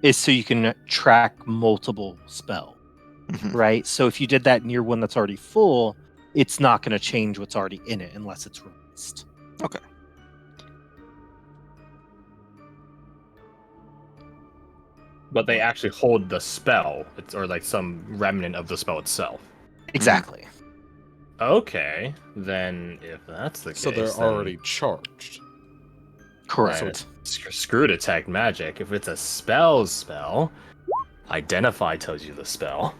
is so you can track multiple spells, right? So if you did that near one that's already full, it's not going to change what's already in it unless it's released. Okay. But they actually hold the spell, or like some remnant of the spell itself. Exactly. Okay, then if that's the case, So they're then already charged. Correct. Screw detect magic. If it's a spell, identify tells you the spell.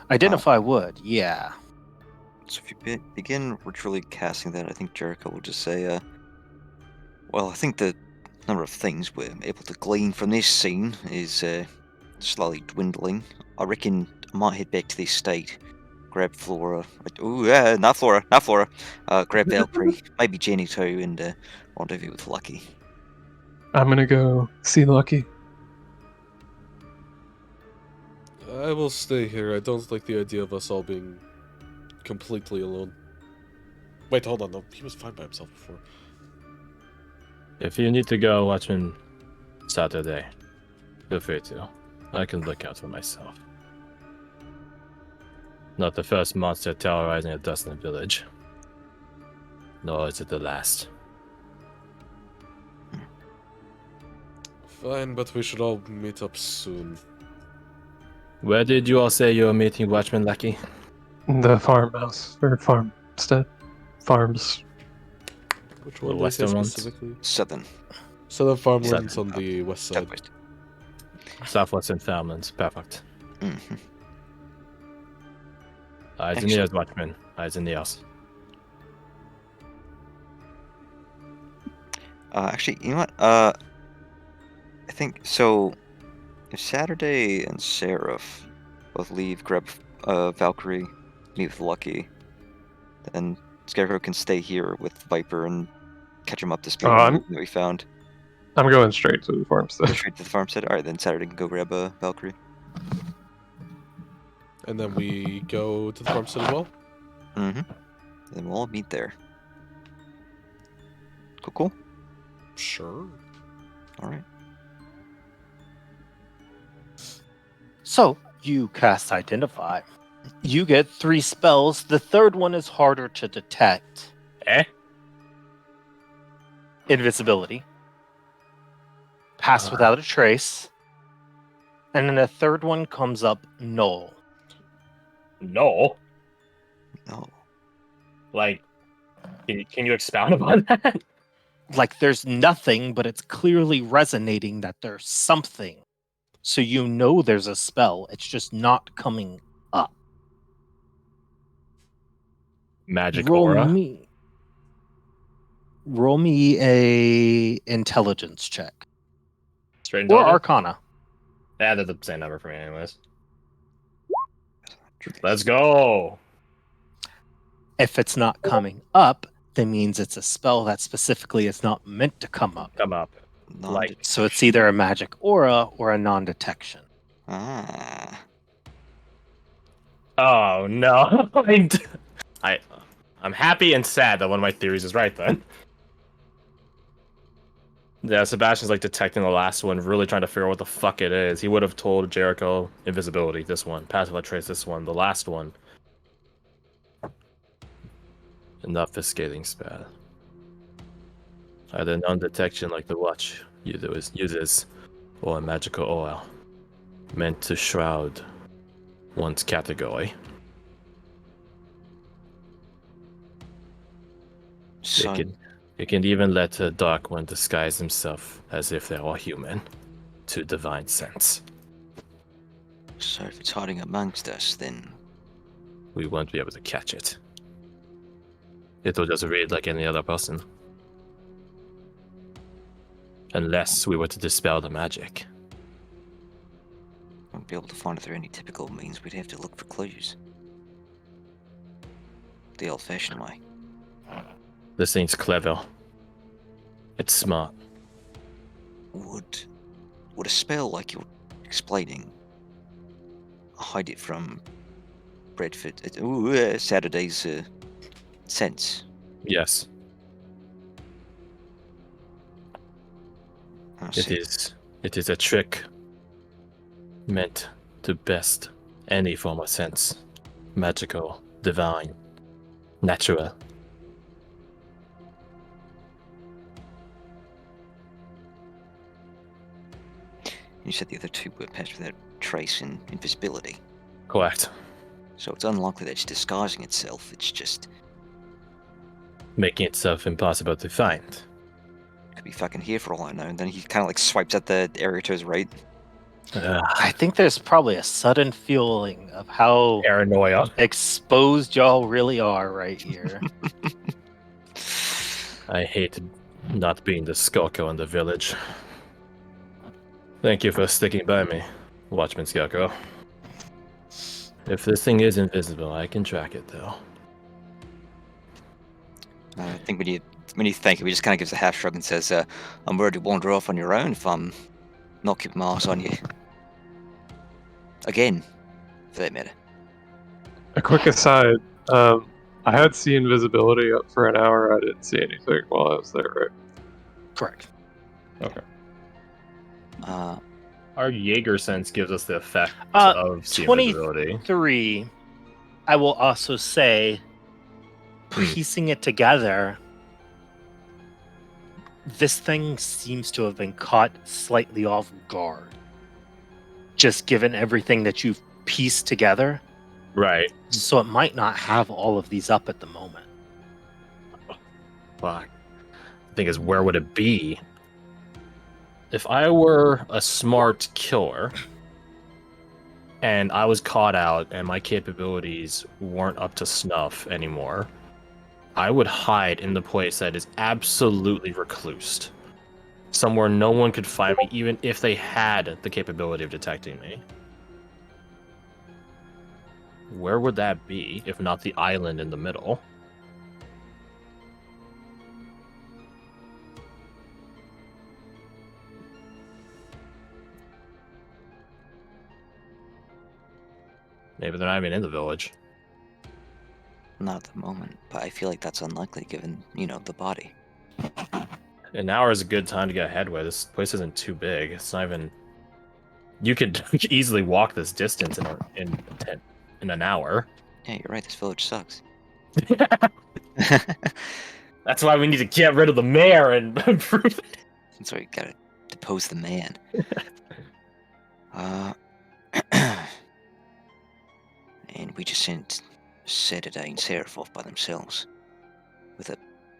Identify would, yeah. So if you begin ritually casting that, I think Jericho will just say, well, I think the number of things we're able to glean from this scene is slowly dwindling. I reckon I might head back to this state, grab Flora. Not Flora. Grab Valkyrie, maybe Jenny too, and rendezvous with Lucky. I'm gonna go see Lucky. I will stay here. I don't like the idea of us all being completely alone. Wait, hold on. No, he was fine by himself before. If you need to go watching Saturday, feel free to. I can look out for myself. Not the first monster terrorizing a Dustin village. Nor is it the last. Fine, but we should all meet up soon. Where did you all say you were meeting Watchman Lucky? The farmhouse or farmstead, farms. Which one The did I say western ones? specifically? Southern. Southern farmlands on the west side. Southwest. Southwestern Farmlands. Perfect. Mm-hmm. Eyes and Actually- ears, Watchman. Eyes and ears. Actually, you know what? I think so. If Saturday and Seraph both leave, grab Valkyrie, meet with Lucky, then Scarecrow can stay here with Viper and catch him up to speed on that we found. I'm going straight to the farmstead. Go straight to the farmstead. All right, then Saturday can go grab Valkyrie. And then we go to the farmstead as well? Mm-hmm. Then we'll all meet there. Cool. Sure. All right. So you cast Identify. You get 3 spells. The third one is harder to detect. Invisibility. Pass without a trace. And then the third one comes up null. No. No. Like, can you expound upon that? Like there's nothing, but it's clearly resonating that there's something. So you know there's a spell. It's just not coming up. Magic Roll aura. Roll me a intelligence check. Straight Or intelligence? Arcana. Yeah, they're the same number for me anyways. Let's go. If it's not coming up, that means it's a spell that specifically is not meant to come up. Come up. Like, So it's either a magic aura or a non-detection. Ah. oh no. I'm happy and sad that one of my theories is right then. Yeah, Sebastian's like detecting the last one, really trying to figure out what the fuck it is. He would have told Jericho invisibility, this one. Passive trace, this one. The last one. An obfuscating spell. Either non-detection like the watch uses, or a magical aura meant to shroud one's category. So, It can even let a dark one disguise himself as if they are human, to divine sense. so if it's hiding amongst us, then We won't be able to catch it. It will just read like any other person. Unless we were to dispel the magic. we won't be able to find it through any typical means. We'd have to look for clues. The old-fashioned way. This thing's clever. It's smart. Would a spell like you're explaining hide it from Saturday's sense? Yes. It is a trick meant to best any form of sense. Magical, divine, natural. You said the other two were patched without trace and invisibility. Correct. So it's unlikely that it's disguising itself. It's just Making itself impossible to find. could be fucking here for all I know. And then he kind of like swipes at the area to his right. I think there's probably a sudden feeling of how Paranoia. exposed y'all really are right here. I hate not being the skulker in the village. Thank you for sticking by me, Watchman Scarecrow. If this thing is invisible, I can track it, though. I think when you thank him, he just kind of gives a half shrug and says, "I'm worried you wander off on your own if I'm not keeping my eyes on you." Again, for that matter. A quick aside. I had see invisibility up for an hour. I didn't see anything while I was there, right? Correct. Okay. Our Jaeger sense gives us the effect Uh, of see 20 invisibility. 3, I will also say, piecing it together, this thing seems to have been caught slightly off guard. Just given everything that you've pieced together. Right. So it might not have all of these up at the moment. Fuck. The thing is, where would it be? If I were a smart killer and I was caught out and my capabilities weren't up to snuff anymore, I would hide in the place that is absolutely reclused. Somewhere no one could find me, even if they had the capability of detecting me. Where would that be, if not the island in the middle? Maybe they're not even in the village. Not at the moment, but I feel like that's unlikely given, the body. An hour is a good time to get headway. This place isn't too big. It's not even. You could easily walk this distance in an hour. Yeah, you're right, this village sucks. That's why we need to get rid of the mayor and improve it. That's why you gotta depose the man. And we just sent Saturday and Seraph off by themselves. With a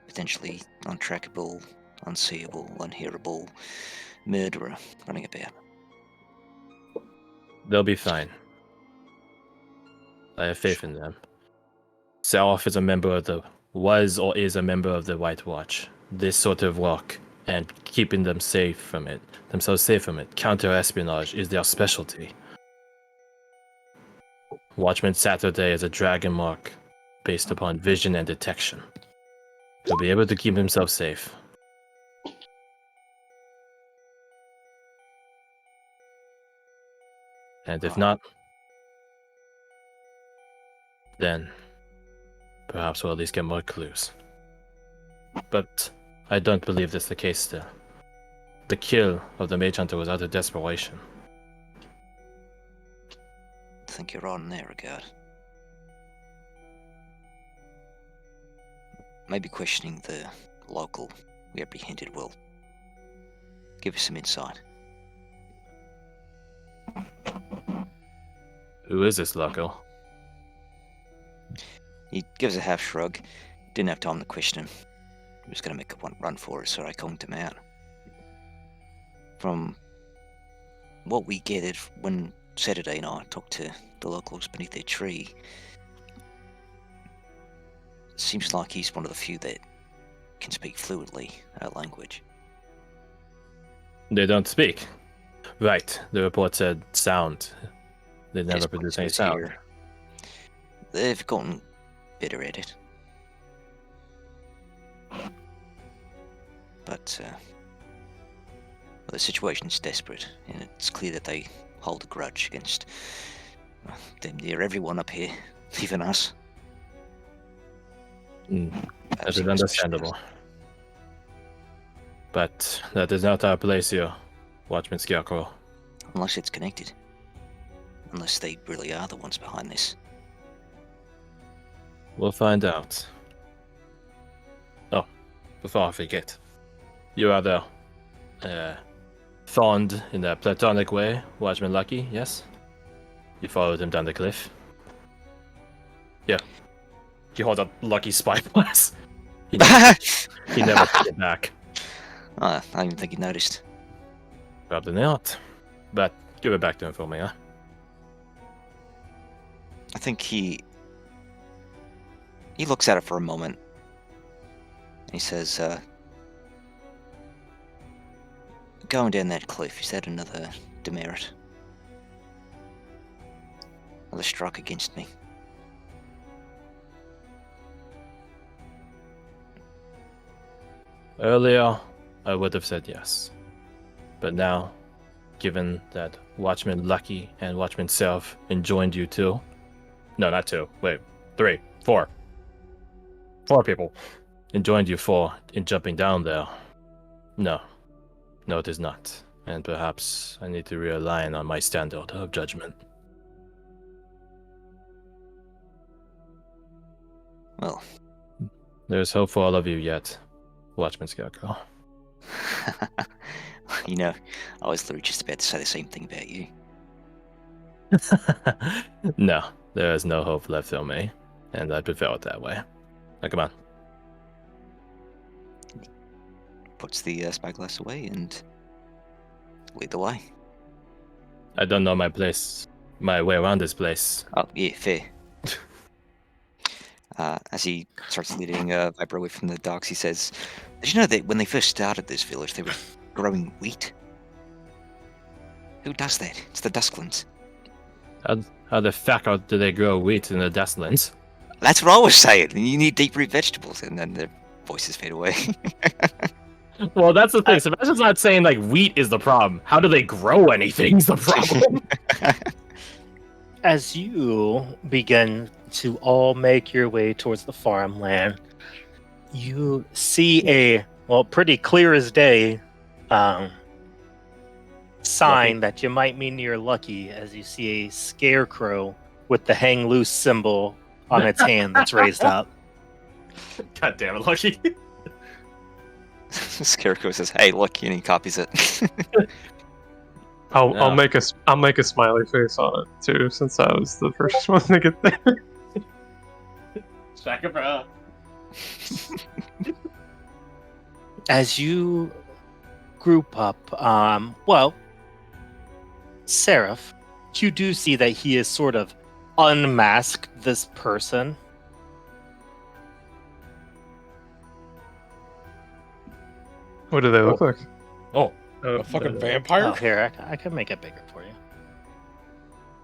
potentially untrackable, unseeable, unhearable murderer running about. They'll be fine. I have faith in them. Seraph is a member of the is a member of the White Watch. This sort of work and keeping themselves safe from it, counter-espionage is their specialty. Watchman Saturday is a dragon mark based upon vision and detection. He'll be able to keep himself safe. And if not, then perhaps we'll at least get more clues. But I don't believe that's the case still. The kill of the Mage Hunter was out of desperation. I think you're right in that regard. Maybe questioning the local we apprehended will give us some insight. Who is this local? He gives a half shrug. Didn't have time to question him. He was going to make a run for it, so I combed him out. From what we gathered when Saturday and I talked to the locals beneath their tree, seems like he's one of the few that can speak fluently our language. They don't speak. Right, the report said sound. They never produce any sound. Here. They've gotten better at it. But the situation is desperate, and it's clear that they hold a grudge against damn near everyone up here, even us. That is understandable. But that is not our place here. Watchman Scarecrow. Unless it's connected. Unless they really are the ones behind this. We'll find out. Oh, before I forget. You are the fond in a platonic way, Watchman Lucky, yes? You followed him down the cliff? Yeah. He holds a Lucky spyglass. He never took it back. I don't even think he noticed. Probably not. But give it back to him for me, huh? I think he looks at it for a moment. And he says, going down that cliff, is that another demerit? Another strike against me? Earlier, I would have said yes. But now, given that Watchman Lucky and Watchman Self enjoined you too. No, not two. Wait, 3, 4. 4 people enjoined you in jumping down there. No. No, it is not. And perhaps I need to realign on my standard of judgment. Well. There's hope for all of you yet, Watchman Scarecrow. You know, I was literally just about to say the same thing about you. No, there is no hope left for me, and I prefer it that way. Now, come on. Puts the spyglass away and lead the way. I don't know my way around this place. Oh, yeah, fair. As he starts leading Viper away from the docks, he says, did you know that when they first started this village, they were growing wheat? Who does that? It's the Dusklands. How the fuck do they grow wheat in the Dustlands? That's what I was saying. You need deep root vegetables, and then their voices fade away. Well, that's the thing. Sebastian's not saying like wheat is the problem. How do they grow anything is the problem. As you begin to all make your way towards the farmland, you see a, well, pretty clear as day sign that you might be near Lucky, as you see a scarecrow with the hang loose symbol on its hand that's raised up. God damn it, Lucky. Scarecrow says, hey, look, and he copies it. I'll make a smiley face on it too, since I was the first one to get there. Shaka. As you group up, well, Seraph, you do see that he is sort of unmasked this person. What do they look like? Oh, A fucking vampire? Oh, here, I can make it bigger for you.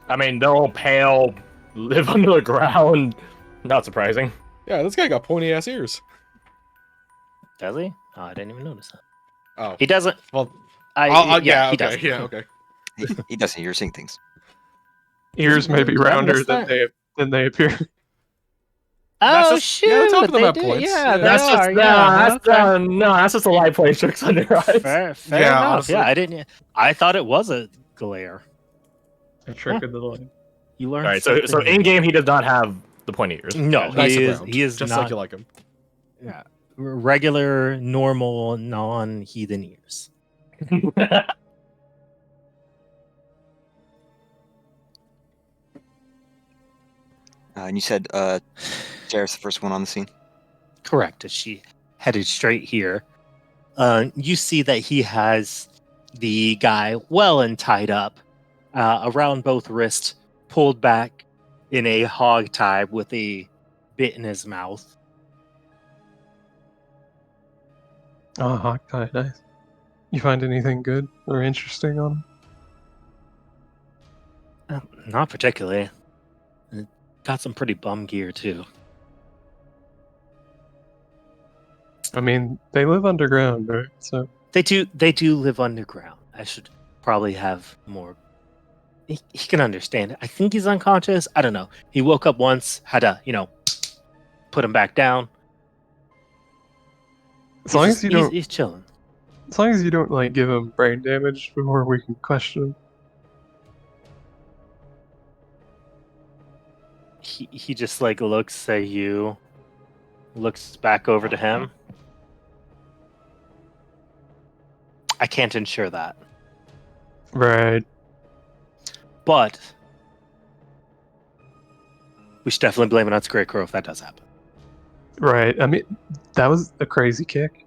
I mean, they're all pale, live under the ground. Not surprising. Yeah, this guy got pointy ass ears. Does he? Oh, I didn't even notice that. Oh. He doesn't. Well, Yeah, yeah, he okay, doesn't. yeah, okay. He doesn't. You're seeing things. Ears may be Did I rounder miss than that? they appear. That's Oh just- shoot! yeah, some of them they have do. points. Yeah, Yeah. they That's are. just that's just a light play tricks on your eyes. Fair Yeah, enough. honestly. Yeah, I didn't. I thought it was a glare. A trick of the light. You All learned. right, so something in new. game he does not have the pointy ears. No, Nice he and is. round, He is just not like you like him. regular, normal, non-heathen ears. And you said Jared's the first one on the scene? Correct. As she headed straight here, you see that he has the guy well and tied up around both wrists, pulled back in a hog tie with a bit in his mouth. Oh, hogtie, nice. You find anything good or interesting on him? Not particularly. Got some pretty bum gear too. I mean, they live underground, right? So They do live underground. I should probably have more. He can understand it. I think he's unconscious. I don't know. He woke up once, had to, put him back down. as long as you don't, He's chilling. As long as you don't like give him brain damage before we can question him. He just like looks at you, looks back over to him. I can't ensure that, Right. but we should definitely blame it on Scarecrow if that does happen. Right. I mean, that was a crazy kick.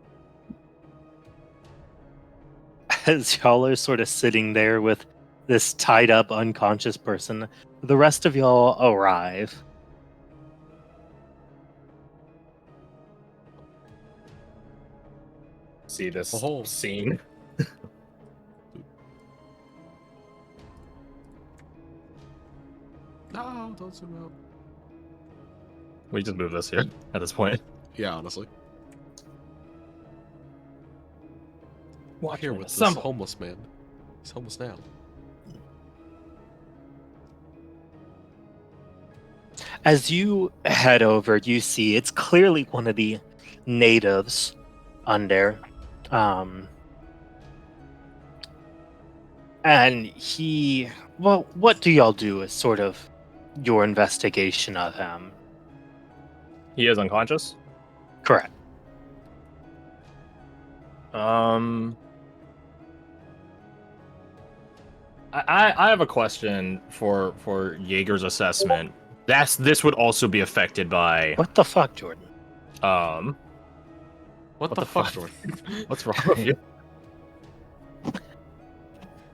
As y'all are sort of sitting there with this tied up, unconscious person, the rest of y'all arrive. See this Oh. scene. No, don't zoom out. We just move this here at this point. Yeah, honestly. Walk Here with this assemble. homeless man. He's homeless now. As you head over, you see it's clearly one of the natives under. And he, well, what do y'all do as sort of your investigation of him? He is unconscious. Correct. I have a question for Jaeger's assessment. This would also be affected by What the fuck, Jordan? What the the fuck, fuck? Jordan? What's wrong with you?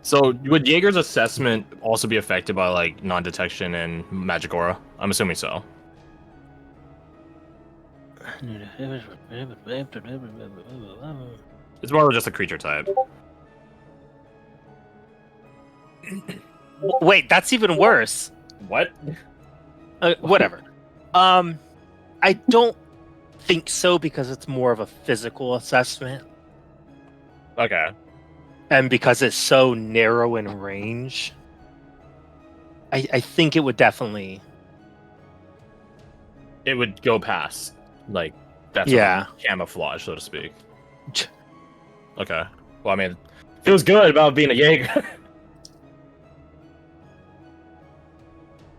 So would Jaeger's assessment also be affected by like non-detection and magic aura? I'm assuming so. It's more of just a creature type. Wait, that's even worse. What? Whatever. I don't think so because it's more of a physical assessment, Okay. and because it's so narrow in range. I think it would definitely. It would go past like that's Yeah. camouflage, so to speak. Okay. Well, I mean, feels good about being a Jaeger.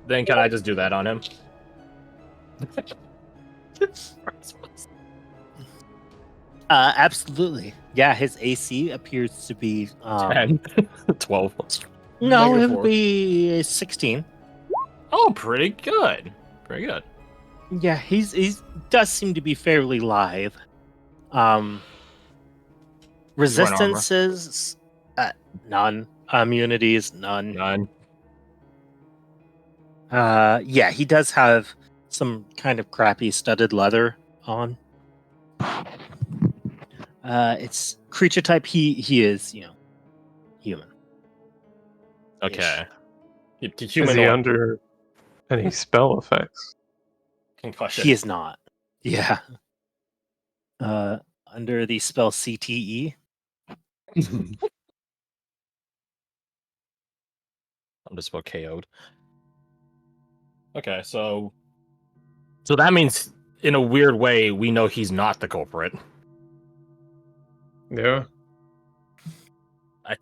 Then can I just do that on him? Absolutely. Yeah, his AC appears to be 10, 12. No, it -4. would be 16. Oh, pretty good. Pretty good. Yeah, he's does seem to be fairly lithe. Resistances, none. Immunities, none. None. Yeah, he does have some kind of crappy studded leather on. It's creature type. He is, human. Okay. Is he Humanoid under any spell effects? concussion. He is not. Yeah. Under the spell CTE. I'm just about KO'd. Okay, so that means in a weird way we know he's not the culprit. Yeah.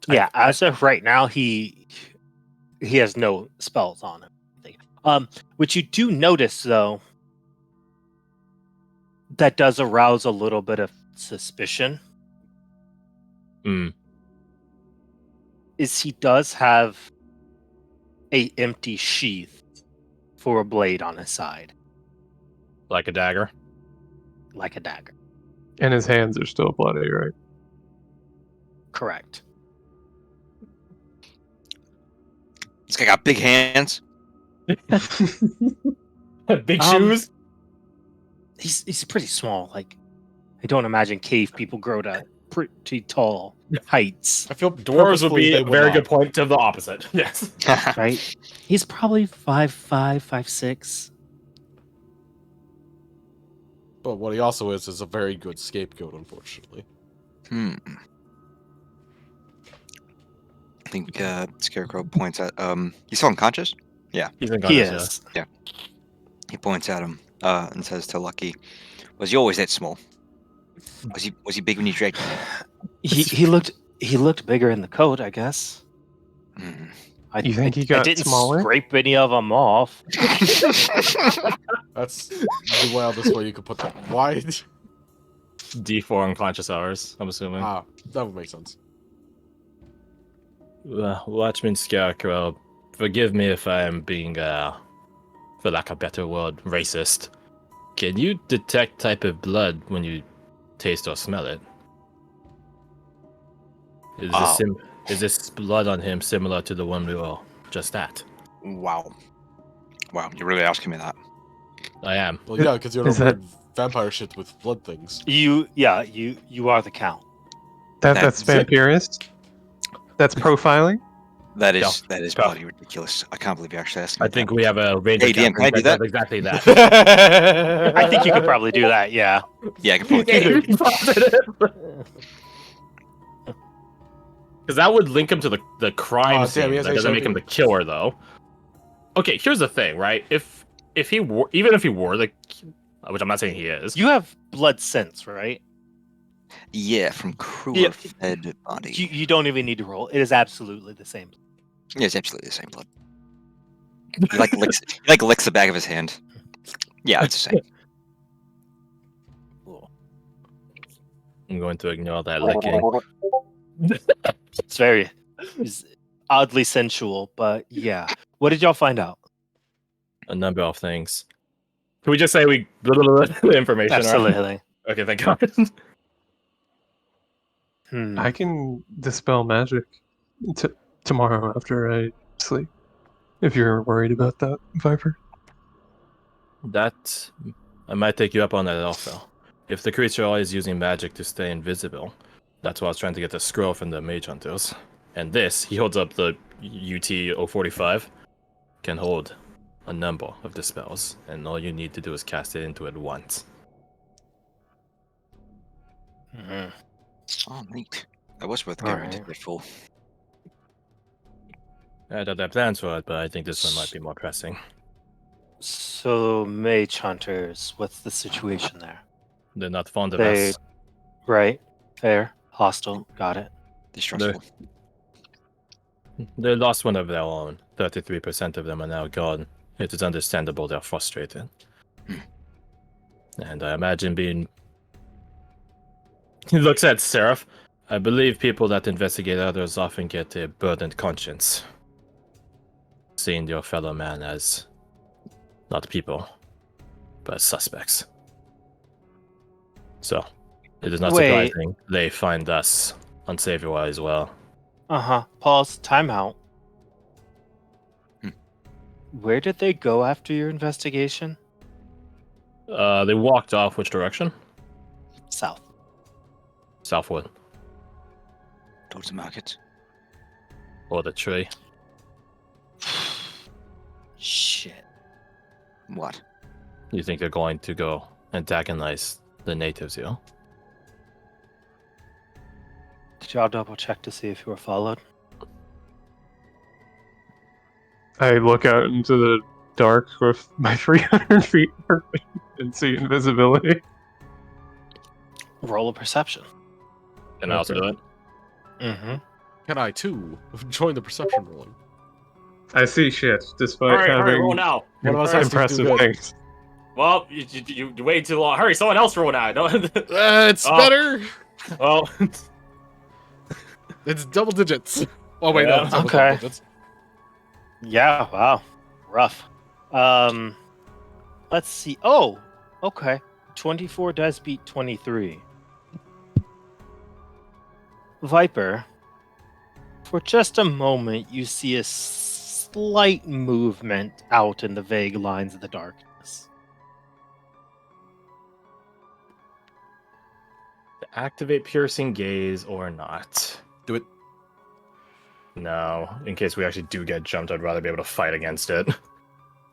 Yeah, as of right now, he has no spells on him. Which you do notice though, that does arouse a little bit of suspicion. Hmm. Is he does have a empty sheath for a blade on his side, Like a dagger. like a dagger. And his hands are still bloody, right? Correct. This guy got big hands. Big Um, shoes. He's pretty small. Like, I don't imagine cave people grow to pretty tall heights, I feel Dwarves would purposefully be they a very not. good point to the opposite. Yes. right? He's probably 5'5", 5'6". But what he also is a very good scapegoat, unfortunately. I think Scarecrow points at he's still unconscious? He's He unconscious. is. He points at him and says to Lucky, "Was he always that small? Was he big when you dragged him?" He looked bigger in the coat, I guess. Hmm. You think he I got didn't smaller? scrape any of them off. That's the wildest way you could put that. Why? D4 unconscious hours, I'm assuming. That would make sense. Watchman Scarecrow, forgive me if I am being, for lack of a better word, racist. Can you detect type of blood when you taste or smell it? Is this blood on him similar to the one we were just at? Wow. Wow, you're really asking me that. I am. Well, yeah, because you're Is a that- weird vampire shit with blood things. You are the count. That's vampirist? That's profiling? That Yeah. is bloody ridiculous. I can't believe you actually asked me I think that. we have a range Hey, of DM, can I do that that? does exactly that. I think you could probably do that. Yeah. Yeah, I can probably do that. Because that would link him to the crime Oh, scene. damn, he has That doesn't make him the killer, though. Okay, here's the thing, right? If he were, even if he were the, which I'm not saying he is, You have blood sense, right? Yeah, from cruel Yeah. fed body. You don't even need to roll. It is absolutely the same. Yeah, it's absolutely the same blood. He licks the back of his hand. Yeah, it's the same. I'm going to ignore that licking. It's oddly sensual, but yeah. What did y'all find out? A number of things. Can we just say the information? right? Absolutely. Okay, thank God. I can dispel magic tomorrow after I sleep. If you're worried about that, Viper. That I might take you up on that also. If the creature is using magic to stay invisible, that's why I was trying to get the scroll from the mage hunters. And this, he holds up the UT 045, can hold a number of the spells, and all you need to do is cast it into it once. Mhm. Oh, neat. That was worth All getting right. it for. I don't have plans for it, but I think this one might be more pressing. So, mage hunters, what's the situation there? They're not fond of They, us. right? Fair, hostile. Got it. Distrustful. They lost one of their own. 33% of them are now gone. It is understandable they're frustrated. And I imagine being... He looks at Seraph. I believe people that investigate others often get a burdened conscience. Seeing your fellow man as not people, but suspects. So, it is not Wait. surprising they find us unsavory as well. Pause. Timeout. Hmm. Where did they go after your investigation? They walked off which direction? South. Southwood. Towards the market. Or the tree. Shit. What? You think they're going to go antagonize the natives, you? Did y'all double check to see if you were followed? I look out into the dark with my 300 feet and see invisibility. Roll a perception. Can I also Okay. do it? Mm-hmm. Can I too join the perception rolling? I see shit, despite Hurry, having roll now. One of us has to do impressive good. things. Well, you waited too long. Hurry, someone else roll now. Don't... It's Oh. better. well, It's double digits. Oh wait, Yeah. no, it's double Okay. digits. Yeah, wow. Rough. Let's see. Oh, okay. 24 does beat 23. Viper, for just a moment, you see a slight movement out in the vague lines of the darkness. activate piercing gaze or not. Do it. No, in case we actually do get jumped, I'd rather be able to fight against it.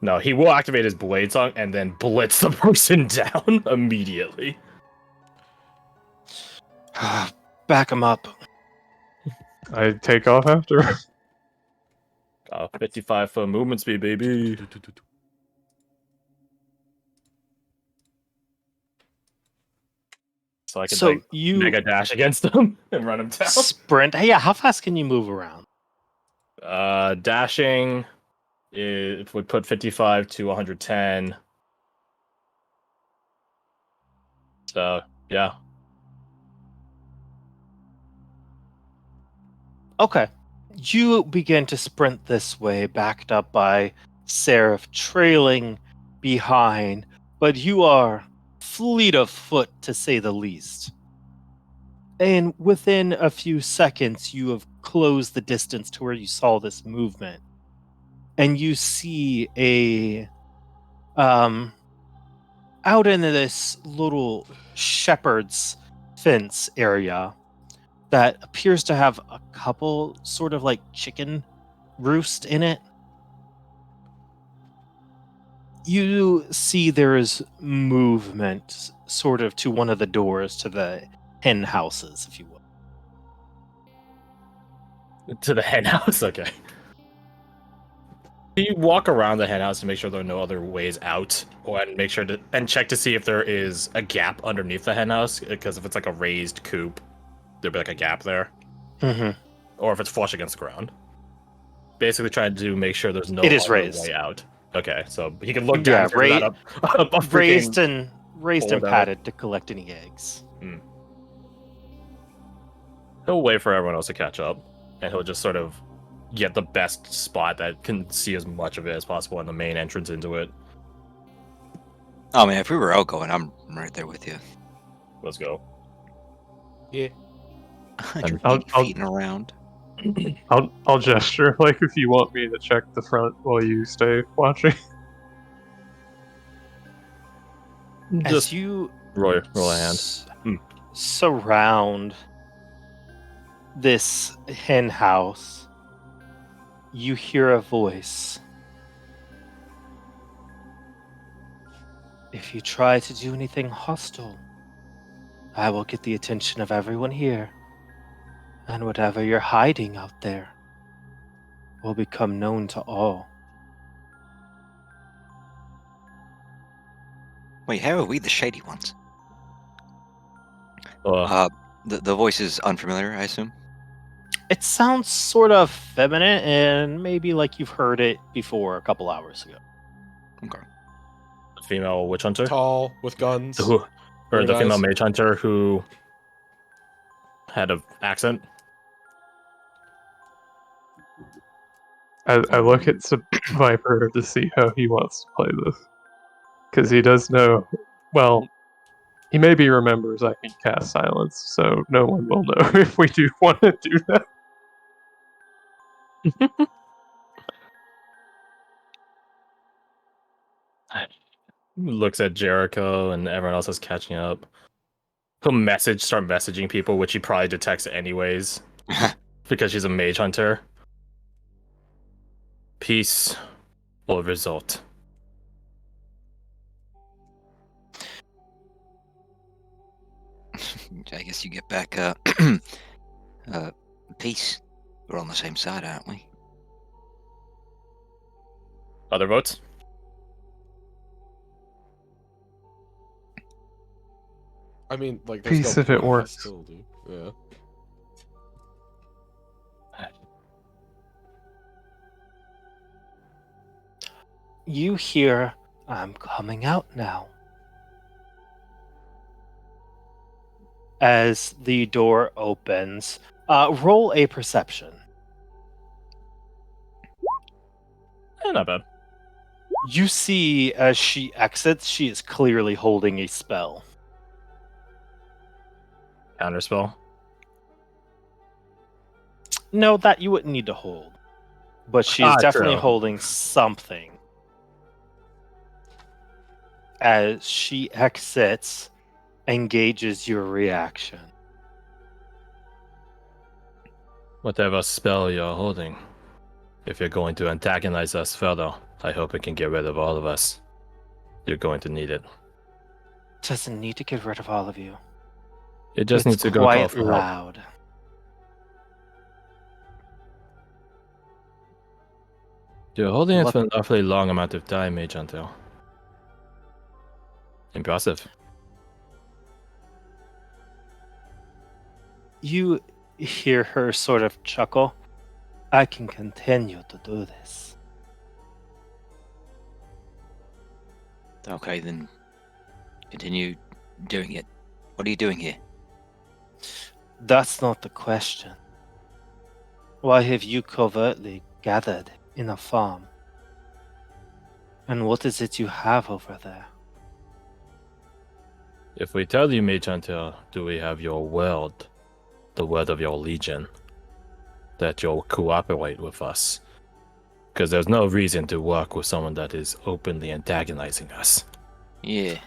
No, he will activate his blade song and then blitz the person down immediately. Back him up. I take off after. 55 for movement speed, baby. So I can So like you mega dash against them and run them down. sprint. Hey, yeah, how fast can you move around? Dashing it would put 55 to 110. So yeah. Okay. You begin to sprint this way, backed up by Seraph trailing behind, but you are fleet of foot to say the least. And within a few seconds, you have closed the distance to where you saw this movement. And you see um out in this little shepherd's fence area that appears to have a couple sort of like chicken roost in it. You see there is movement sort of to one of the doors to the hen houses, if you will. To the hen house. Okay. Do you walk around the hen house to make sure there are no other ways out, and make sure to check to see if there is a gap underneath the hen house? Because if it's like a raised coop, there'd be like a gap there, or if it's flush against the ground. Basically, trying to make sure there's no It is other raised. way out. Okay, so he can look down Yeah, and figure that up. A raised freaking and hole padded to collect any eggs. He'll wait for everyone else to catch up, and he'll just sort of get the best spot that can see as much of it as possible in the main entrance into it. Oh man, if we were outgoing, I'm right there with you. Let's go. Yeah. You're I'll- feeding around. I'll gesture like if you want me to check the front while you stay watching. As Just you roll a hand. surround this hen house, you hear a voice. If you try to do anything hostile, I will get the attention of everyone here, and whatever you're hiding out there will become known to all. Wait, how are we the shady ones? Uh, The voice is unfamiliar, I assume. It sounds sort of feminine, and maybe like you've heard it before a couple hours ago. Okay. female witch hunter, Tall, with guns. who, or Weird the female eyes. mage hunter who had an accent. I look at Viper to see how he wants to play this. Because he does know, well, he maybe remembers I can cast silence, so no one will know if we do want to do that. Looks at Jericho and everyone else is catching up. He'll start messaging people, which he probably detects anyways, because she's a mage hunter. Peace or result. I guess you get back, peace. We're on the same side, aren't we? Other votes? I mean, like, there's Peace no if it point works. still, dude. Yeah. You hear, I'm coming out now. As the door opens, roll a perception. Not bad. You see, as she exits, she is clearly holding a spell. Counterspell. No, that you wouldn't need to hold. But she is definitely true. holding something. As she exits, engages your reaction. Whatever spell you're holding, if you're going to antagonize us further, I hope it can get rid of all of us. You're going to need it. Doesn't need to get rid of all of you. It just It's needs to go call quite for help. loud. You're holding it What- for an awfully long amount of time, Mage Hunter. Impressive. You hear her sort of chuckle. I can continue to do this. Okay, then continue doing it. What are you doing here? That's not the question. Why have you covertly gathered in a farm? And what is it you have over there? If we tell you, Mage Hunter, do we have your word, the word of your legion, that you'll cooperate with us? Because there's no reason to work with someone that is openly antagonizing us. Yeah.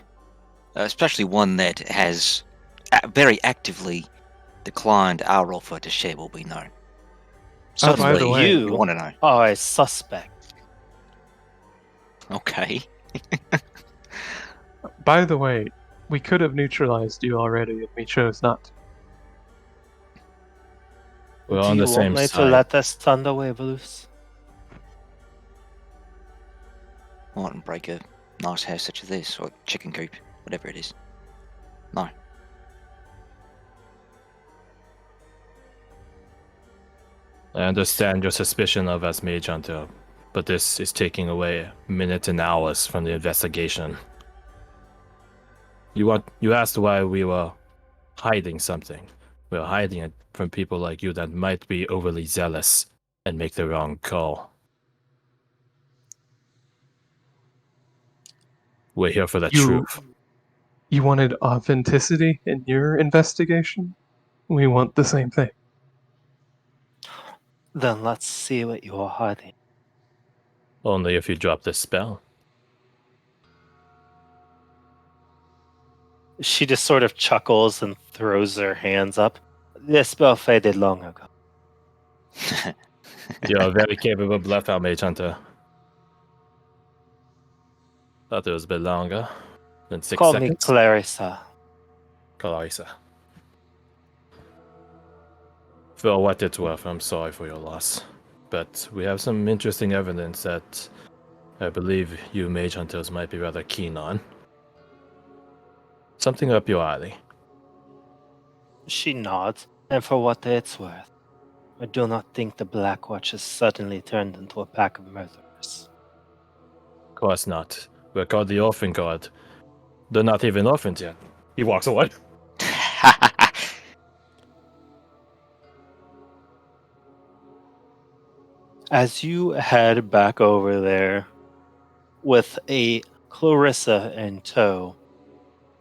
Especially one that has very actively declined our offer to share what we know. Oh, by the Suddenly, way- you want to know. are a suspect. Okay. By the way, we could have neutralized you already if we chose not to. We're Do on you the want same me to side. let this thunder wave loose? I want to break a nice house such as this, or chicken coop, whatever it is. No. I understand your suspicion of us, Mage Hunter, but this is taking away minutes and hours from the investigation. You asked why we were hiding something. We were hiding it from people like you that might be overly zealous and make the wrong call. We're here for the truth. You wanted authenticity in your investigation? We want the same thing. Then let's see what you are hiding. Only if you drop this spell. She just sort of chuckles and throws her hands up. This spell faded long ago. You're a very capable bluffer, Mage Hunter. Thought it was a bit longer than 6 Call seconds. me Clarissa. Clarissa. For what it's worth, I'm sorry for your loss. But we have some interesting evidence that I believe you mage hunters might be rather keen on. Something up your alley. She nods, and for what it's worth, I do not think the Black Watch has suddenly turned into a pack of murderers. Of course not. We're called the Orphan Guard. They're not even orphans yet. He walks away. As you head back over there with a Clarissa in tow,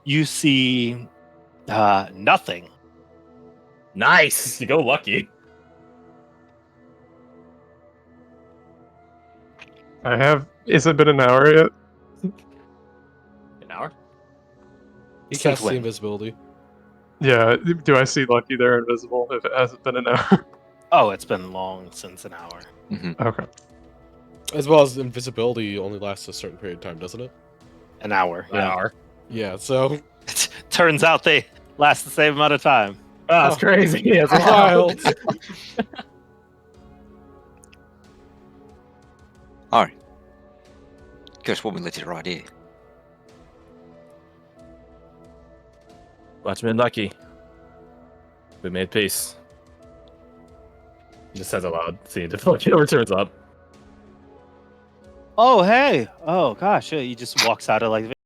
you see nothing. Nice! You go lucky. Is it been an hour yet? An hour? He Since casts the when? invisibility. Yeah, do I see Lucky there invisible if it hasn't been an hour? Oh, it's been long since an hour. Okay. As well as invisibility only lasts a certain period of time, doesn't it? An hour. An hour. Yeah, so Turns out they last the same amount of time. Oh, that's crazy. It's wild. Alright. Guess what, we left it right here. Watchman Lucky. We made peace. He just says aloud, seeing if Lucky returns up. Oh, hey! Oh, gosh, he just walks out of like